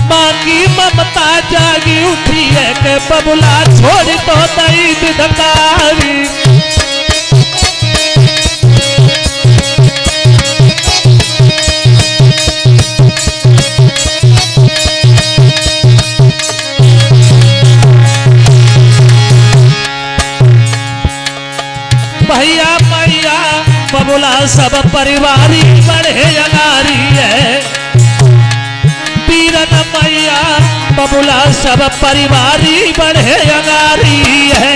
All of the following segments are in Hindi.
माँ की ममता जागी उठी है के बबुला छोड़ तो दई दिदकारी। भैया मैया बबुला सब परिवारी बढ़े अगारी है। पीरन मैया बबुला सब परिवारी बढ़े अगारी है।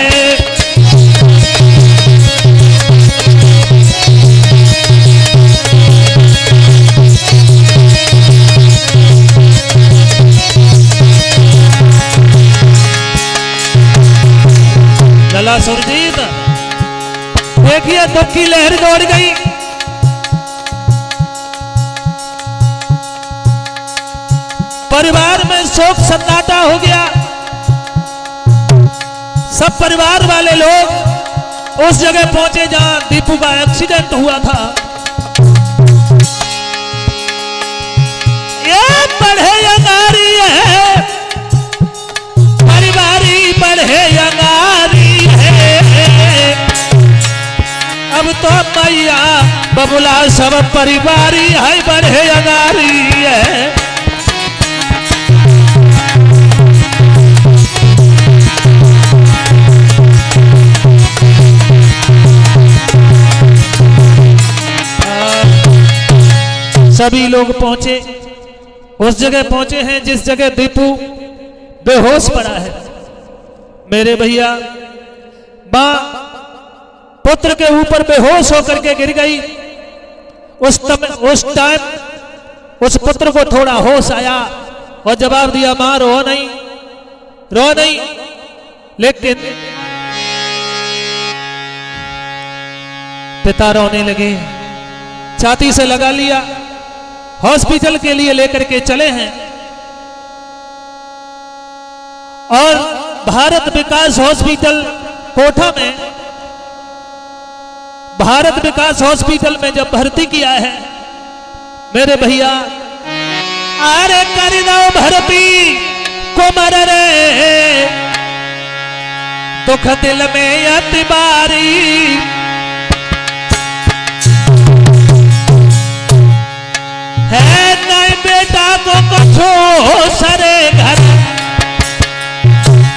लला सुरजीत देखिए दुख की लहर दौड़ गई। परिवार में शोक सन्नाटा हो गया। सब परिवार वाले लोग उस जगह पहुंचे जहां दीपू का एक्सीडेंट हुआ था। ये बढ़े अंगारी है, परिवारी बढ़े अंगारी है। अब तो मैया बबुला सब परिवारी है बढ़े अंगारी है। सभी लोग पहुंचे, उस जगह पहुंचे हैं जिस जगह दीपू बेहोश पड़ा है। मेरे भैया मां पुत्र के ऊपर बेहोश होकर के गिर गई। उस टाइम उस पुत्र को थोड़ा होश आया और जवाब दिया, मां रो नहीं। लेकिन पिता रोने लगे, छाती से लगा लिया, हॉस्पिटल के लिए लेकर के चले हैं। और भारत विकास हॉस्पिटल कोठा में, भारत विकास हॉस्पिटल में जब भर्ती किया है मेरे भैया, अरे कर दो भर्ती कुमर रे, दुख दिल में अतिबारी। है नहीं बेटा को कछो सरे घर,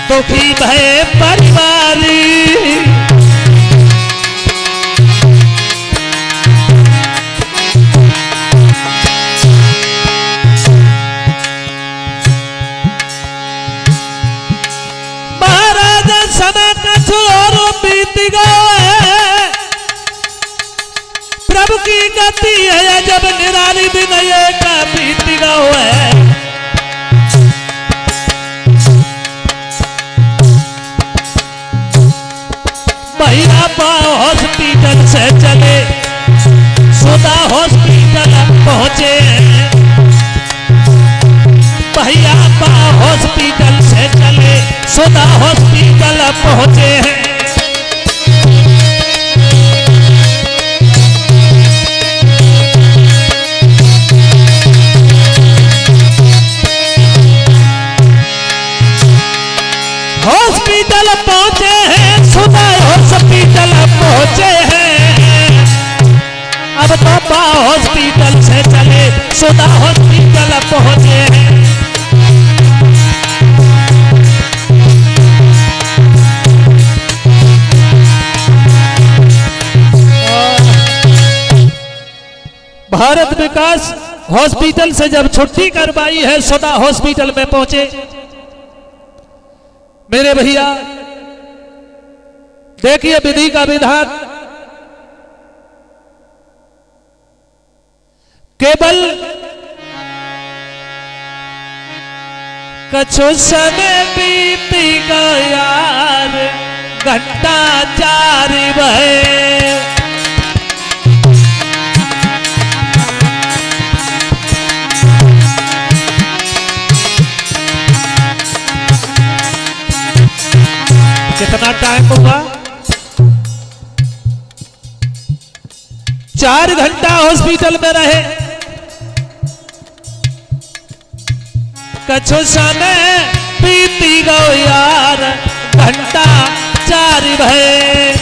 दुखी भय परिवारी। महाराज समय कछो और बीत गए, प्रभु की गति है जब निराली दिन ये का बीत गए। भैया हॉस्पिटल से चले, सुधा हॉस्पिटल पहुंचे। भैया हॉस्पिटल से चले, सुधा हॉस्पिटल पहुंचे हैं। हॉस्पिटल पहुंचे हैं, सुधा हॉस्पिटल पहुंचे हैं। अब पापा हॉस्पिटल से चले, सुधा हॉस्पिटल पहुंचे हैं। भारत विकास हॉस्पिटल से जब छुट्टी करवाई है, सुधा हॉस्पिटल में पहुंचे। मेरे भैया देखिए विधि का विधान, केवल कछु समय बीती गया, घंटा 4 बजे। कितना टाइम हुआ? 4 घंटा हॉस्पिटल में रहे। कछु समय बीती गो यार, घंटा 4 भये।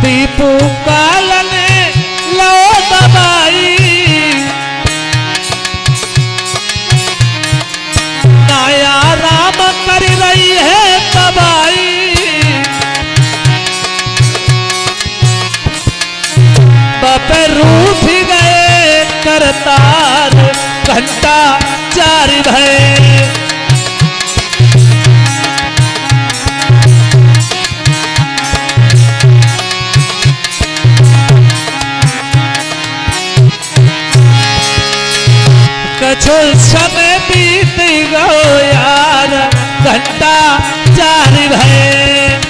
दीपू कालन लो दबाई, नाया राम कर रही है तबाई। बापे रूठ गए करतार, घंटा 4 भये। कछु समय बीत गो यार, घंटा 4 भये।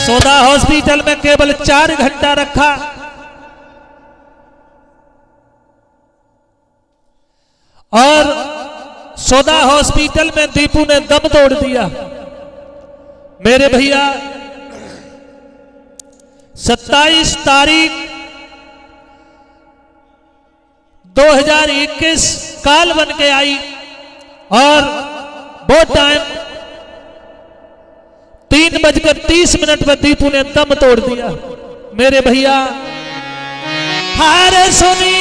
सोदा हॉस्पिटल में केवल 4 घंटा रखा और सोदा हॉस्पिटल में दीपू ने दम तोड़ दिया। मेरे भैया 27 तारीख 2021 काल बन के आई और वो टाइम 3:30 पर दीपू ने दम तोड़ दिया। मेरे भैया हारे सुनी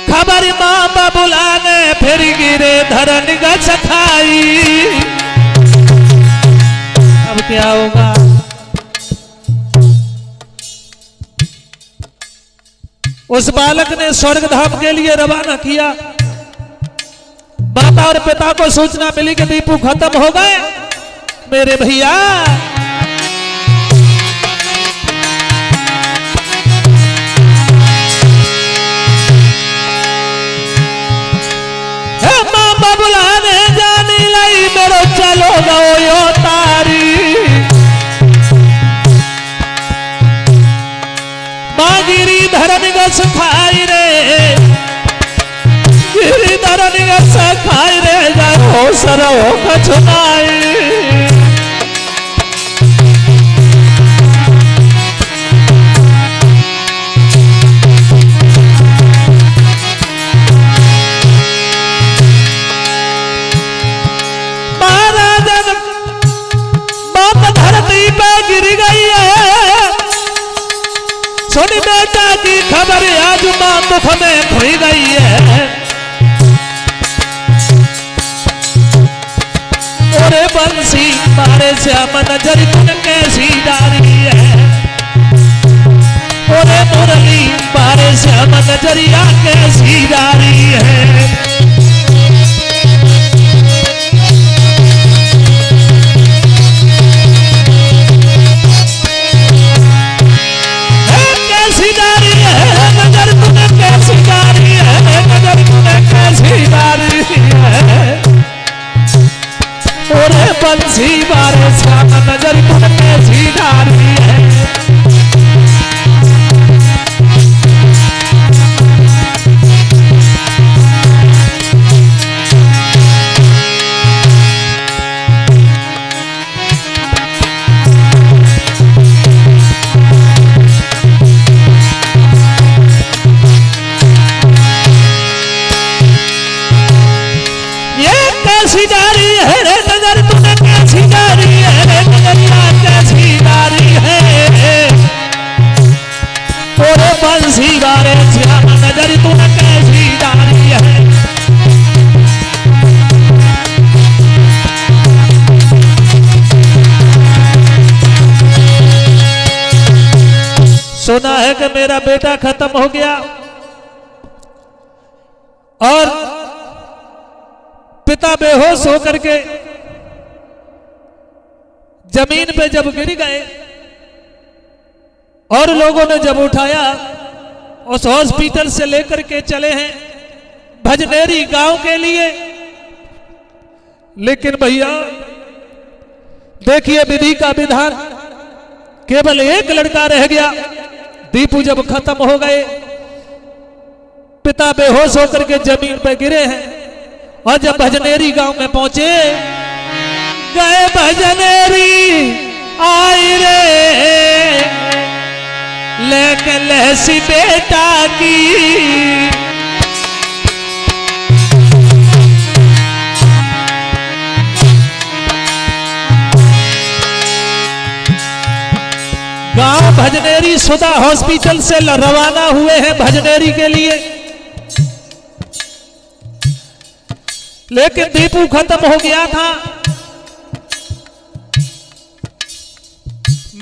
खबर मां बाबूला ने, फिर गिरे धरन गछ खाई। अब क्या होगा? उस बालक ने स्वर्ग धाम के लिए रवाना किया। माता और पिता को सूचना मिली कि दीपू खत्म हो गए। मेरे भैया बुलाने जानी लाई, मेरो चलो गो यो तारी। मां गिरी धरन गछ खाई रे, गिरी धरन गछ खाई रे, जाओ सरो कछुनाई। सुनी बेटा की खबर आज मां दुख में खोई गई है। ओरे बंसी मारे श्याम नजर तुन कैसी डारी है। ओरे मुरली मारे श्याम नजरिया कैसी डारी है। बंसी बारे श्याम नजर तुम कैसी डारी है। ये कैसी डारी है रे नजर तुमने, कैसी डारी है रे नजरिया कैसी डारी है। ओरे बंसी बारे श्याम नजर तुमने कैसी डारी है। सुना है कि मेरा बेटा खत्म हो गया और पिता बेहोश होकर के जमीन पे जब गिर गए और लोगों ने जब उठाया, उस हॉस्पिटल से लेकर के चले हैं भजनेरी गांव के लिए। लेकिन भैया देखिए विधि का विधान, केवल एक लड़का रह गया। दीपू जब खत्म हो गए, पिता बेहोश होकर के जमीन पर गिरे हैं। और जब भजनेरी गांव में पहुंचे, गए भजनेरी आई रे लेके लहसी बेटा की। गांव भजनेरी सुधा हॉस्पिटल से रवाना हुए हैं भजनेरी के लिए, लेकिन दीपू खत्म हो गया था।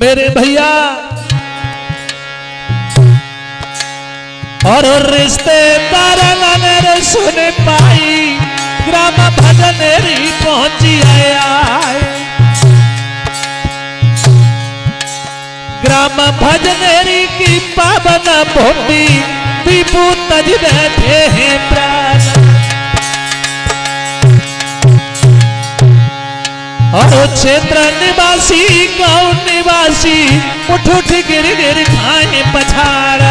मेरे भैया और रिश्तेदार ने सुन पाई, ग्राम भजनेरी पहुंची आए। ग्राम भजनेरी की पावन भूमि, दीपू तज बैठे हैं प्राण। और क्षेत्र निवासी गांव निवासी उठ उठ गिर गिर खाए पछाड़।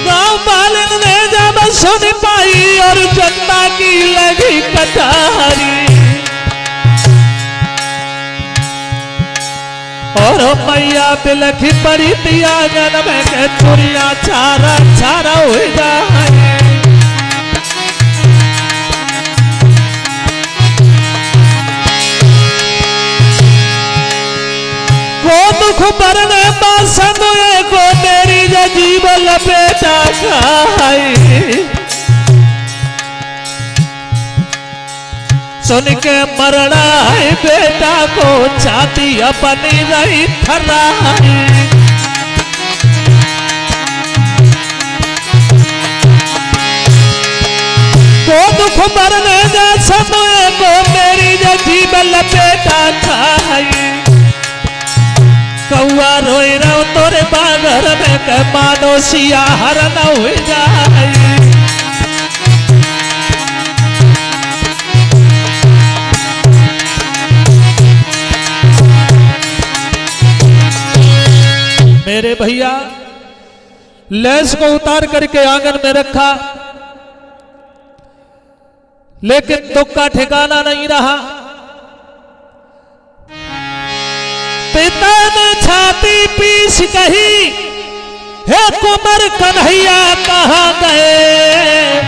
गांव वाले ने जब सुन पाई और जनता की लगी कटारी। और मैया बिलखी पड़ी थी आंगन में के चुरिया चारा चारा हो जाए। को दुख बरने बासन को तेरी जीव लपेटा खाई। सुन के मरना है बेटा को छाती अपनी रही थराई। को दुख मरने जा समय को मेरी जीव लपेटा खाई। कौआ रोई रहो तोरे बागर में के मानो सिया हर न हो जाए। मेरे भैया लैस को उतार करके आंगन में रखा, लेकिन दुख का ठिकाना नहीं रहा। पिता ने छाती पीस कही, हे कुंवर कन्हैया कहाँ गए।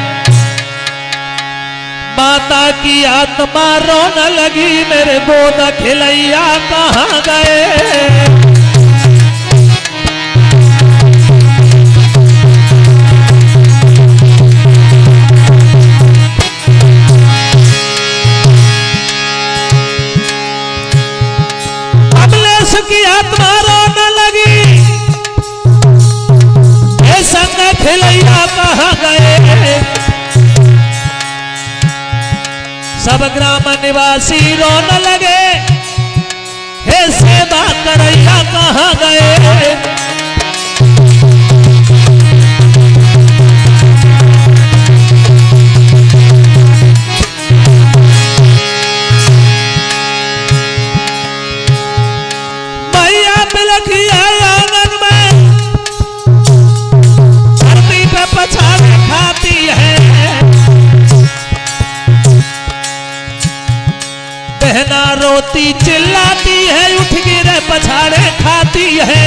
माता की आत्मा रोने लगी, मेरे गोद खिलैया कहाँ गए। की आत्मा रोने लगी, हे संग खिलैया कहाँ गए। सब ग्राम निवासी रोने लगे, हे सेवा करैया कहाँ गए। आंगन में धरती पे पछाड़े खाती है। बहना रोती चिल्लाती है, उठ गिरे पछाड़े खाती है।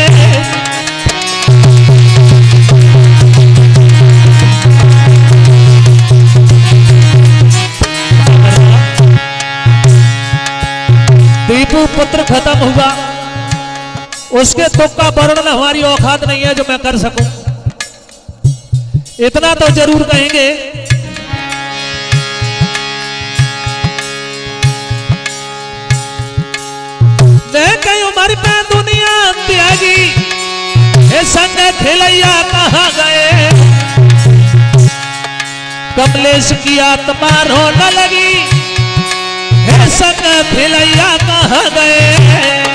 दीपू पुत्र खत्म हुआ, उसके दुख का वर्णन हमारी औकात नहीं है जो मैं कर सकूं। इतना तो जरूर कहेंगे, मैं कहीं उम्र पे दुनिया त्यागी, हे संग खिलैया कहाँ गए। कमलेश की आत्मा रोने लगी, हे संग खिलैया कहाँ गए।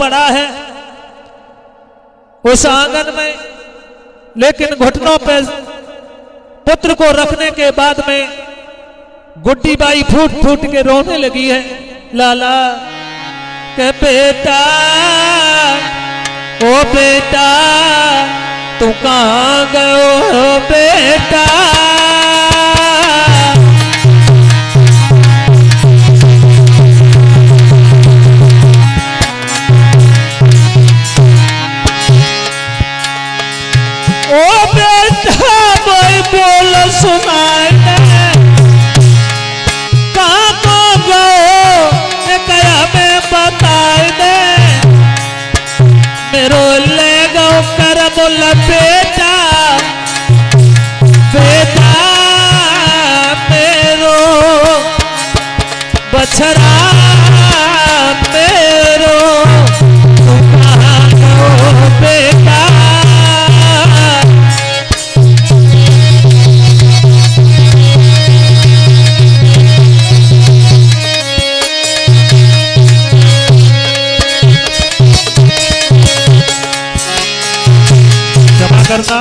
पड़ा है उस आंगन में, लेकिन घुटनों पे पुत्र को रखने के बाद में गुड्डी बाई फूट फूट के रोने लगी है। लाला के बेटा, ओ बेटा तू कहाँ गयो बेटा। ओ बेटा भाई बोल सुनाए कहाँ को गयो कया में बताए दे, मेरो ले गो कर बोल बेटा, बेटा मेरो बछड़ा मेरो तू कहाँ गयो बेटा। करना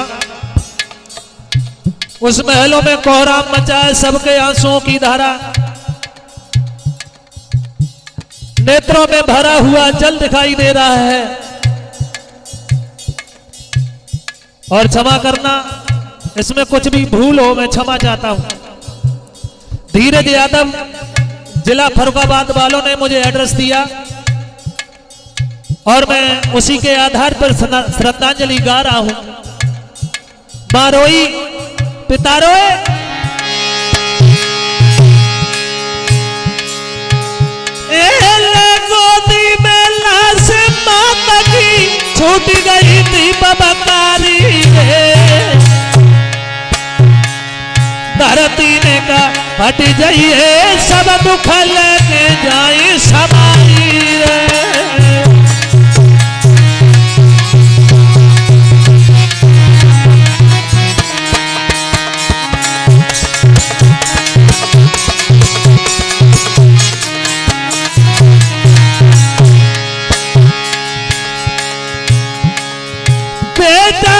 उस महलों में कोहराम मचा है, सबके आंसुओं की धारा नेत्रों में भरा हुआ जल दिखाई दे रहा है। और क्षमा करना, इसमें कुछ भी भूल हो मैं क्षमा चाहता हूं। धीरज यादव जिला फर्रुखाबाद वालों ने मुझे एड्रेस दिया और मैं उसी के आधार पर श्रद्धांजलि गा रहा हूं। मां रोई पिता रोए, गोदी में लाश माता की छूट गई थी बबकारी रे, धरती ने का फट जाइए सब दुख लेके जाए समाई रे।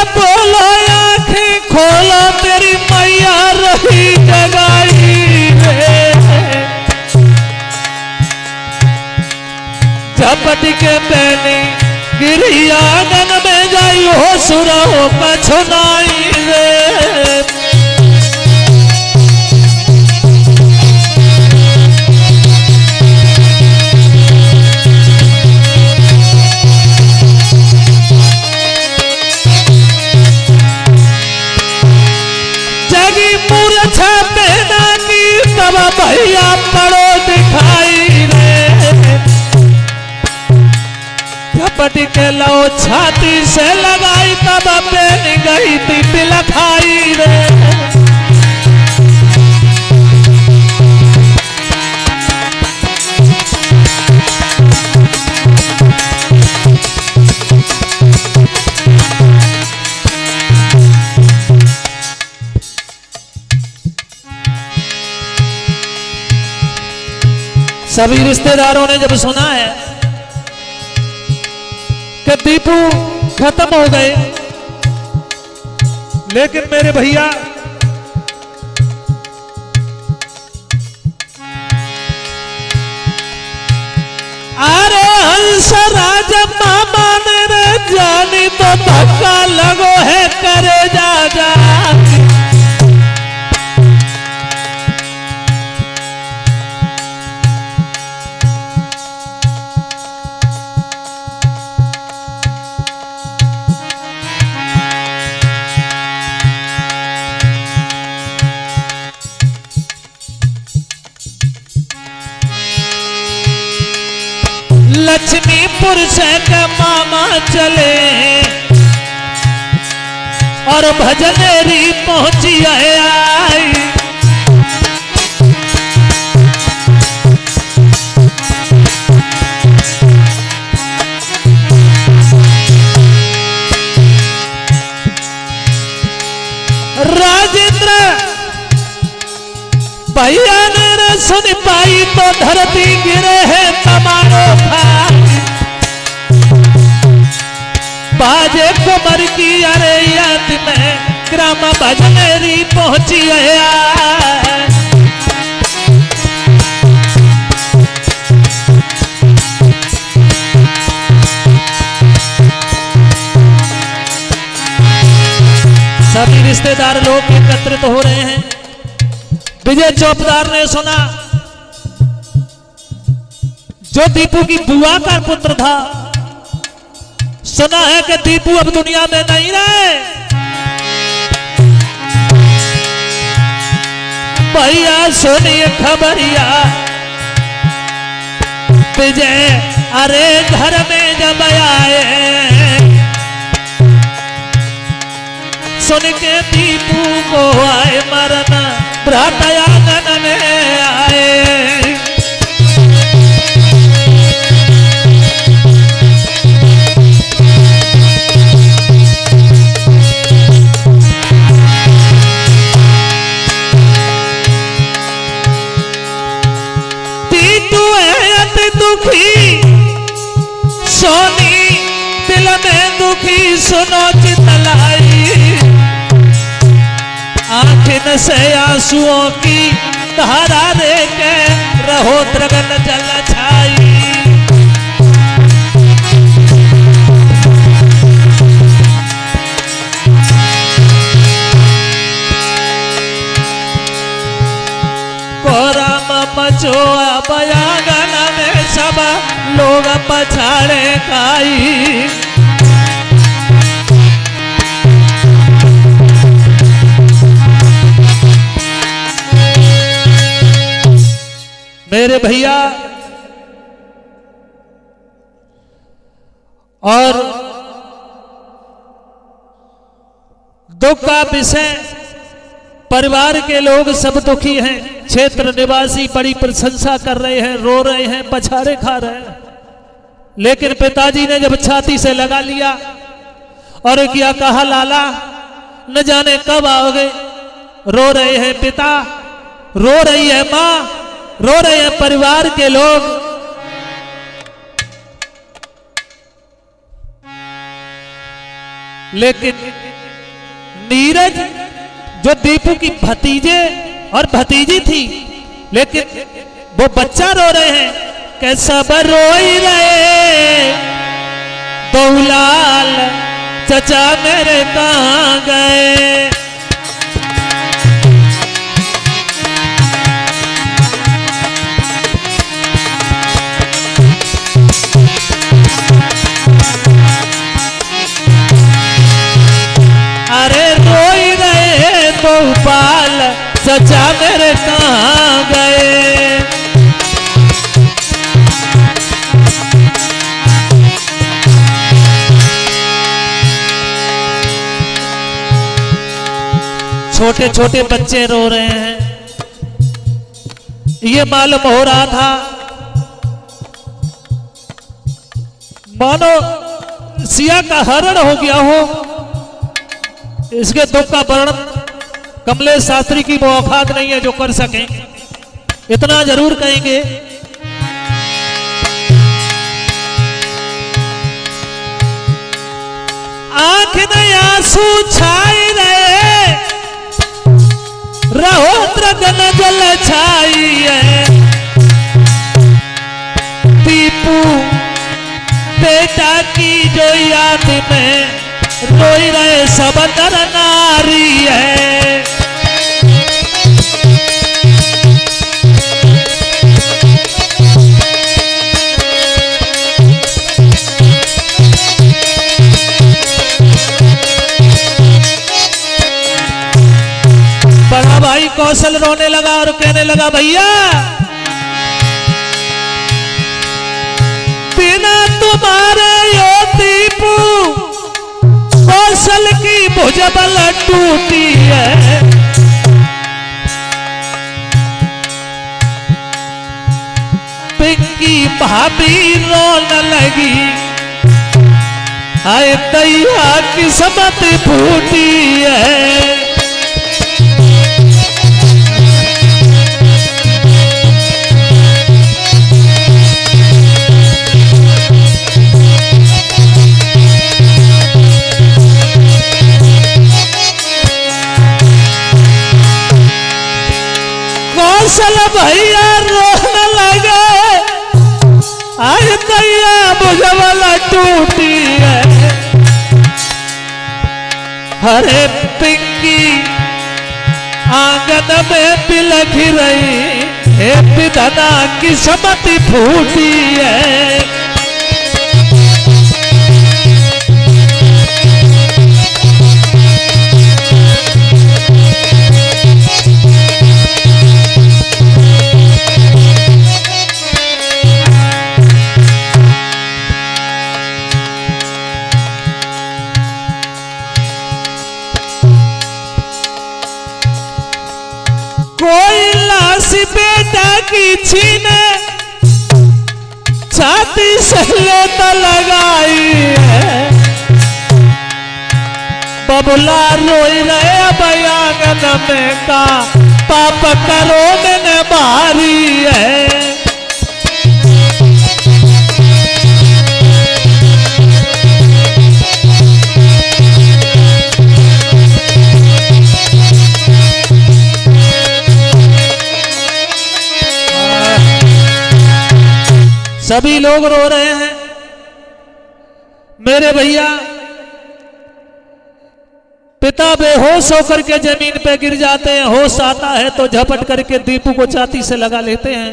बोलो आंखें खोलो तेरी मैया रही जगाई रे, झपट के पहने गिरी आंगन में जाई हो सुराहो का छुनाई रे। भैया पड़ो दिखाई रे, झपट के लो छाती से लगाई तब पहन गई थी पिलखाई रे। सभी रिश्तेदारों ने जब सुना है कि दीपू खत्म हो गए, लेकिन मेरे भैया अरे हंस राज मामा ने रे जानी तो धक्का लगो है करे जा जा। लक्ष्मीपुर से के मामा चले और भजनेरी पहुंची आई, राजेंद्र भैया ने सुन पाई तो धरती गिरे है तमारो भाई। बाजे कुमर की अरे याद में ग्राम भजनेरी पहुंची है। सभी रिश्तेदार लोग एकत्रित हो रहे हैं। विजय चौकीदार ने सुना जो दीपू की बुआ का पुत्र था, सुना है कि दीपू अब दुनिया में नहीं रहे। भैया सुनिए खबरिया, विजय अरे घर में जब आए, सुन के दीपू को आए मरना भ्रातया आंगन में आए। दुखी सोनी दिल में दुखी सुनो चितलाई, आँखिन से आंसुओं की धारा रे के रहो द्रगन जल छाई। कोरा मचो बयागन में सब लोग पछाड़े खाई। मेरे भैया और दुख का विषय, परिवार के लोग सब दुखी हैं। क्षेत्र निवासी बड़ी प्रशंसा कर रहे हैं, रो रहे हैं, पछाड़े खा रहे हैं। लेकिन पिताजी ने जब छाती से लगा लिया और क्या कहा, लाला न जाने कब आओगे। रो रहे हैं पिता, रो रही है माँ, रो रहे हैं परिवार के लोग। लेकिन नीरज जो दीपू की भतीजे और भतीजी थी, लेकिन वो बच्चा रो रहे हैं। कैसा रोई रहे बहुलाल चचा मेरे कहाँ गए। अरे रोई रहे बहुपाल चचा मेरे कहाँ गए। छोटे छोटे बच्चे रो रहे हैं। ये मालूम हो रहा था मानो सिया का हरण हो गया हो। इसके दुख का वर्णन कमलेश शास्त्री की वो औकात नहीं है जो कर सकें। इतना जरूर कहेंगे, आंख में आंसू छाई रहे रहो द्रगन जल छाई है। दीपू बेटा की जो याद में रोई रहे सब नर नारी है। बड़ा भाई कौशल रोने लगा और कहने लगा, भैया बिना तुम्हारे यो दीपू कौशल की भुजबल टूटी है। पिंकी भाभी रोने लगी, आए दैया किस्मत फूटी है। भैया रोने लगे, आज दैया बुझवाला टूटी है। हरे पिंकी आंगन में बिलख रही, हे विधना किस्मत फूटी है। कोई लाश बेटा की छीने, छाती से लेता लगाई है। बबुला रोई रहे बयागन में का, पाप करो मैंने मारी है। सभी लोग रो रहे हैं। मेरे भैया पिता बेहोश होकर के जमीन पे गिर जाते हैं, होश आता है तो झपट करके दीपू को छाती से लगा लेते हैं।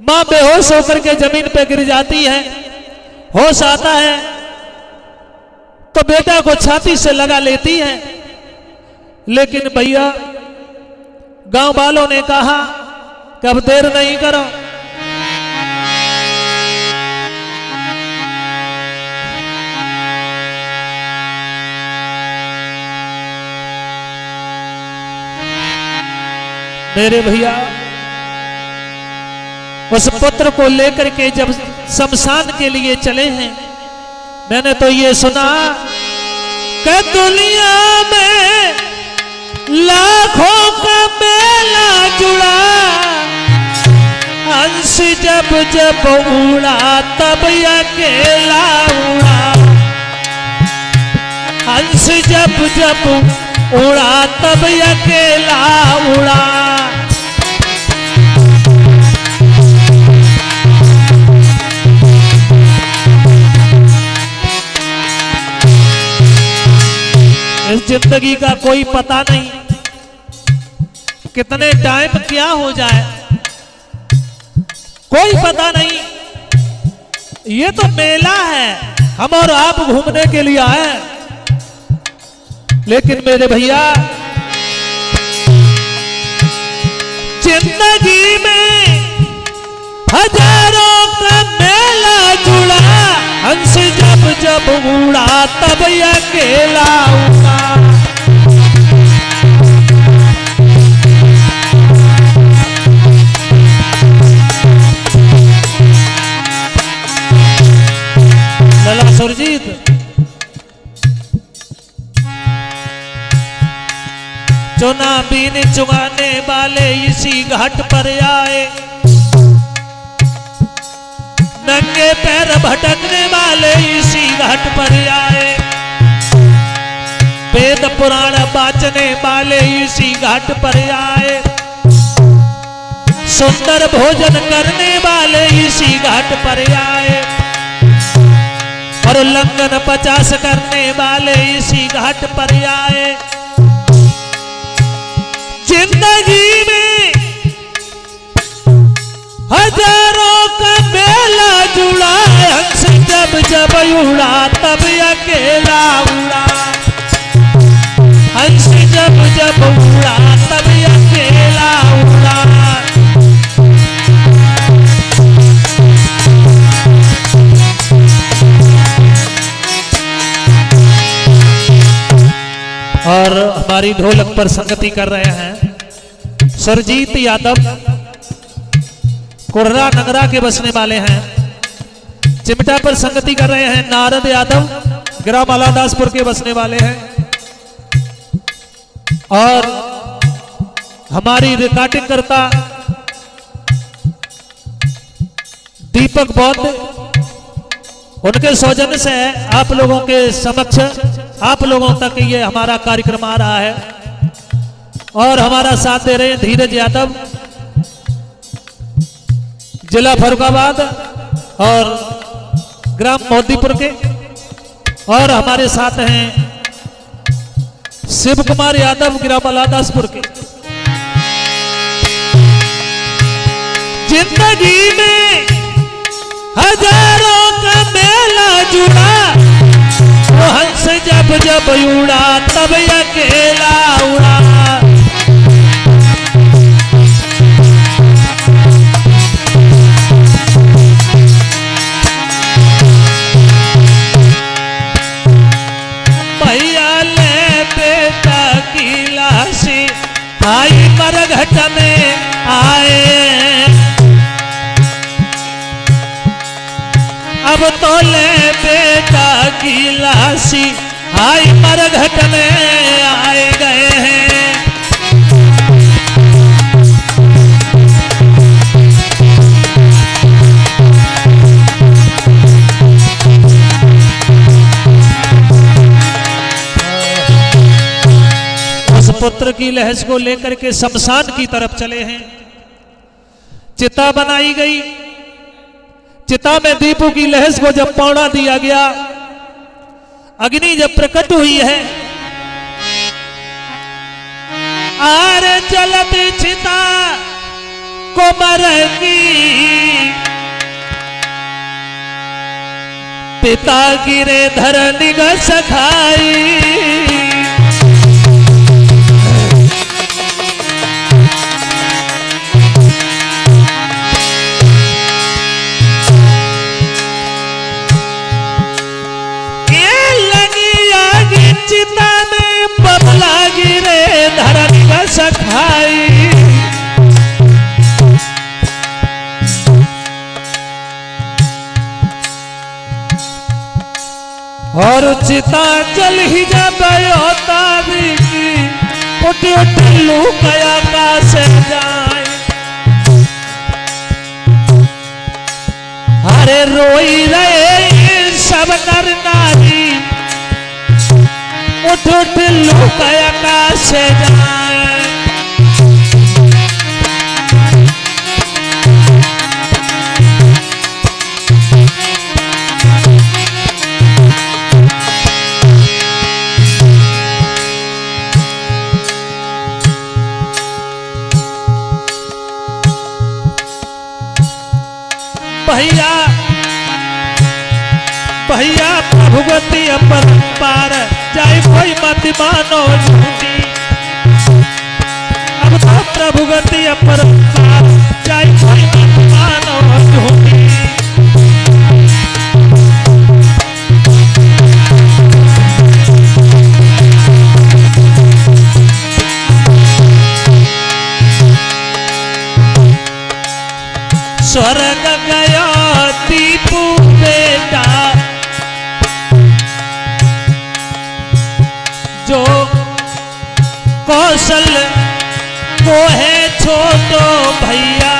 मां बेहोश होकर के जमीन पे गिर जाती है, होश आता है तो बेटा को छाती से लगा लेती है। लेकिन भैया गांव वालों ने कहा कि अब देर नहीं करो, मेरे भैया उस पुत्र को लेकर के जब शमशान के लिए चले हैं, मैंने तो ये सुना कि दुनिया में लाखों का मेला जुड़ा, हंस जब जब उड़ा तब अकेला उड़ा, हंस जब जब उड़ा तब अकेला उड़ा। इस जिंदगी का कोई पता नहीं कितने टाइम क्या हो जाए, कोई पता नहीं। ये तो मेला है, हम और आप घूमने के लिए आए हैं। लेकिन मेरे भैया जिंदगी में हजारों का मेला जुड़ा, हंस जब जब उड़ा तब अकेला उड़ा। लला सुरजीत चुना बीन चुगाने वाले इसी घाट पर आए, नंगे पैर भटकने वाले इसी घाट पर आए, वेद पुराण बाचने वाले इसी घाट पर आए, सुंदर भोजन करने वाले इसी घाट पर आए, और लंगन 50 करने वाले इसी घाट पर आए। जिंदगी में हजारों का मेला जुड़ा, हंस जब जब उड़ा तब अकेला उड़ा, हंस जब जब उड़ा तब अकेला उड़ा। और हमारी ढोलक पर संगति कर रहे हैं सुरजीत यादव, कुर्रा नगरा के बसने वाले हैं। चिमटा पर संगति कर रहे हैं नारद यादव, ग्राम अलादासपुर के बसने वाले हैं। और हमारी रिकॉर्डिंग करता दीपक बौद्ध, उनके सौजन्य से आप लोगों के समक्ष, आप लोगों तक ये हमारा कार्यक्रम आ रहा है। और हमारा साथ दे रहे हैं धीरज यादव, जिला फर्रुखाबाद और ग्राम मोदीपुर के, और हमारे साथ हैं शिव कुमार यादव ग्राम अलादासपुर के। जिंदगी में हजारों का मेला जुड़ा, वो हंस जब जब उड़ा तब अकेला उड़ा। आई मरघट में आए, अब तो ले बेटा की लाशी, आई मरघट में आए गए हैं। पुत्र की लहज को लेकर के शमशान की तरफ चले हैं। चिता बनाई गई, चिता में दीपू की लहज को जब पौड़ा दिया गया, अग्नि जब प्रकट हुई है, आरे जलती चिता को मरगी, पिता गिरे धरनी ग सखाई। चिता में बबला गिरे धरनी ग सखाई। और चिता जल ही जब तारीखी, उठ उठ लू गया का से जाए। अरे रोई रहे सब नर नारी, उठ उठ लोग आकाश से जाए। भैया भैया प्रभुगति अपरंपार, चाहे कोई मत मानो झूठी। अब तो प्रभुगति अपरंपार, चाहे कोई मत मानो झूठी। स्वर्ग गया दीपू बेटा, जो कौशल को है छोटो भैया।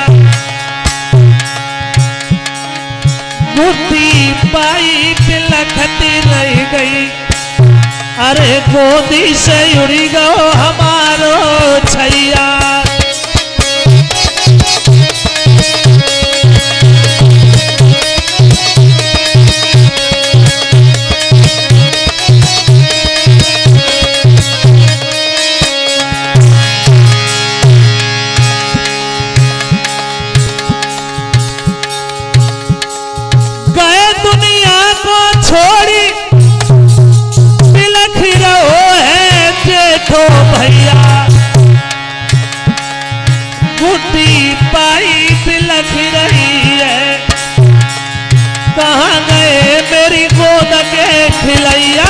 गुड्डी पाई बिलखती रह गई, अरे गोदी से उड़ी गो हमारो छैया। छोड़ी बिलख रहो है जेठो भैया। गुड्डी पाई बिलख रही है, कहाँ गए मेरी गोद के खिलैया।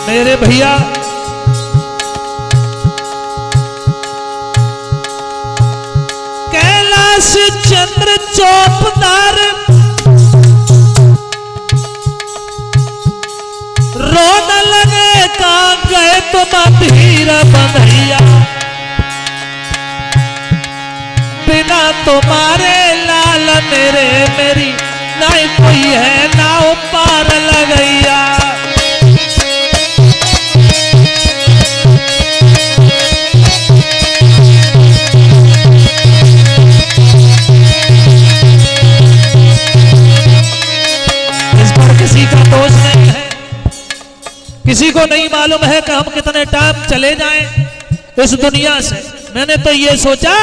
मेरे भैया कैलाश चंद्र चौपदार रोने लगे, कहाँ गए तुम धीर बंधैया। तुम्हारे लाल मेरे मेरी नहीं कोई है नाव पार लगैया। इस पर किसी का दोष नहीं है, किसी को नहीं मालूम है कि हम कितने टाइम चले जाएं इस दुनिया से। मैंने तो ये सोचा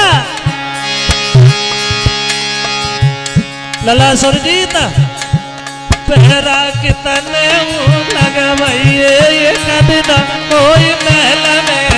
लला सुरजीत पहरा कितने लगवाइए ये कद न कोई महल में